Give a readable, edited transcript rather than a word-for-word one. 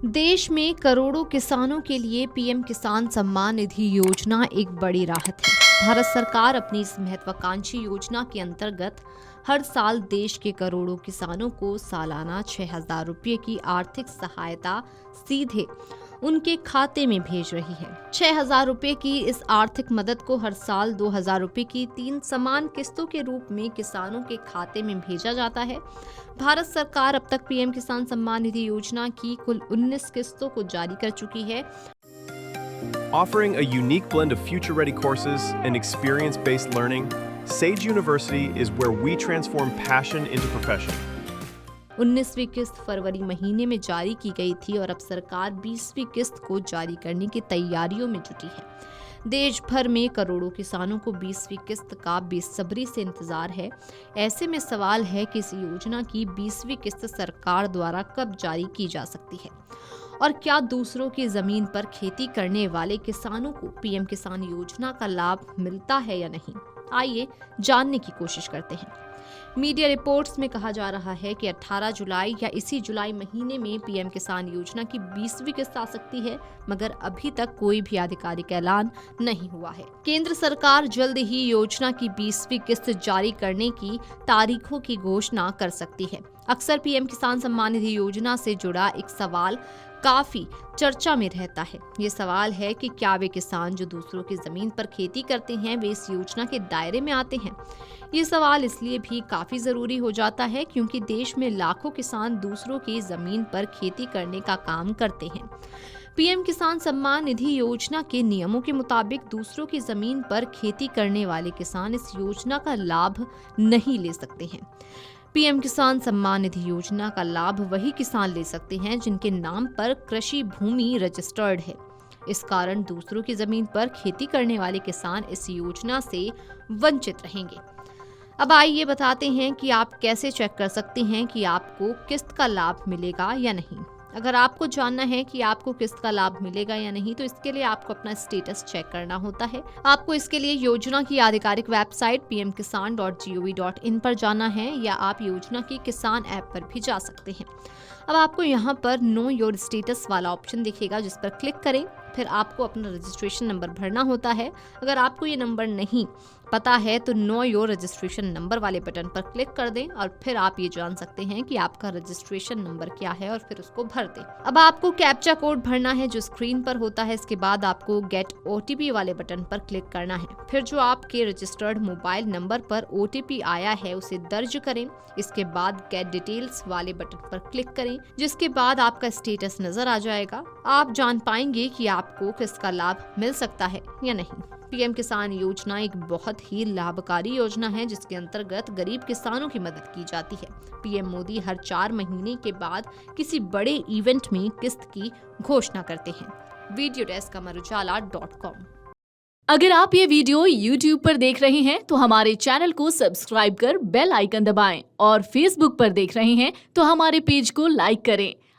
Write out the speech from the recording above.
देश में करोड़ों किसानों के लिए पीएम किसान सम्मान निधि योजना एक बड़ी राहत है। भारत सरकार अपनी इस महत्वाकांक्षी योजना के अंतर्गत हर साल देश के करोड़ों किसानों को सालाना 6,000 रुपये की आर्थिक सहायता सीधे उनके खाते में भेज रही है। 6,000 रुपये की इस आर्थिक मदद को हर साल 2,000 रुपये की 3 समान किस्तों के रूप में किसानों के खाते में भेजा जाता है। भारत सरकार अब तक पीएम किसान सम्मान निधि योजना की कुल 19 किस्तों को जारी कर चुकी है। Offering a unique blend of future-ready courses and experience-based learning, Sage University is where we transform passion into profession. 19वीं किस्त फरवरी महीने में जारी की गई थी और अब सरकार 20वीं किस्त को जारी करने की तैयारियों में जुटी है। देश भर में करोड़ों किसानों को 20वीं किस्त का बेसब्री से इंतजार है। ऐसे में सवाल है कि इस योजना की 20वीं किस्त सरकार द्वारा कब जारी की जा सकती है और क्या दूसरों की जमीन पर खेती करने वाले किसानों को पीएम किसान योजना का लाभ मिलता है या नहीं। आइए जानने की कोशिश करते हैं। मीडिया रिपोर्ट्स में कहा जा रहा है कि 18 जुलाई या इसी जुलाई महीने में पीएम किसान योजना की 20वीं किस्त आ सकती है, मगर अभी तक कोई भी आधिकारिक ऐलान नहीं हुआ है। केंद्र सरकार जल्द ही योजना की 20वीं किस्त जारी करने की तारीखों की घोषणा कर सकती है। अक्सर पीएम किसान सम्मान निधि योजना से जुड़ा एक सवाल काफी चर्चा में रहता है। ये सवाल है कि क्या वे किसान जो दूसरों की जमीन पर खेती करते हैं वे इस योजना के दायरे में आते हैं। ये सवाल इसलिए भी काफी जरूरी हो जाता है क्योंकि देश में लाखों किसान दूसरों की जमीन पर खेती करने का काम करते हैं। पीएम किसान सम्मान निधि योजना के नियमों के मुताबिक दूसरों की जमीन पर खेती करने वाले किसान इस योजना का लाभ नहीं ले सकते हैं। पीएम किसान सम्मान निधि योजना का लाभ वही किसान ले सकते हैं जिनके नाम पर कृषि भूमि रजिस्टर्ड है। इस कारण दूसरों की जमीन पर खेती करने वाले किसान इस योजना से वंचित रहेंगे। अब आइए बताते हैं कि आप कैसे चेक कर सकते हैं कि आपको किस्त का लाभ मिलेगा या नहीं। अगर आपको जानना है कि आपको किस्त का लाभ मिलेगा या नहीं तो इसके लिए आपको अपना स्टेटस चेक करना होता है। आपको इसके लिए योजना की आधिकारिक वेबसाइट pmkisan.gov.in पर जाना है या आप योजना की किसान ऐप पर भी जा सकते हैं। अब आपको यहाँ पर नो योर स्टेटस वाला ऑप्शन दिखेगा जिस पर क्लिक करें। फिर आपको अपना रजिस्ट्रेशन नंबर भरना होता है। अगर आपको ये नंबर नहीं पता है तो नो योर रजिस्ट्रेशन नंबर वाले बटन पर क्लिक कर दें और फिर आप ये जान सकते हैं कि आपका रजिस्ट्रेशन नंबर क्या है और फिर उसको भर दें। अब आपको कैप्चा कोड भरना है जो स्क्रीन पर होता है। इसके बाद आपको गेट ओटीपी वाले बटन पर क्लिक करना है। फिर जो आपके रजिस्टर्ड मोबाइल नंबर पर ओटीपी आया है उसे दर्ज करें। इसके बाद गेट डिटेल्स वाले बटन पर क्लिक करें जिसके बाद आपका स्टेटस नजर आ जाएगा। आप जान पाएंगे कि आपको किसका लाभ मिल सकता है या नहीं। पीएम किसान योजना एक बहुत ही लाभकारी योजना है जिसके अंतर्गत गरीब किसानों की मदद की जाती है। पीएम मोदी हर 4 महीने के बाद किसी बड़े इवेंट में किस्त की घोषणा करते हैं। Video desk amarujala.com। अगर आप ये वीडियो YouTube पर देख रहे हैं तो हमारे चैनल को सब्सक्राइब कर बेल आइकन दबाएं और Facebook पर देख रहे हैं तो हमारे पेज को लाइक करें।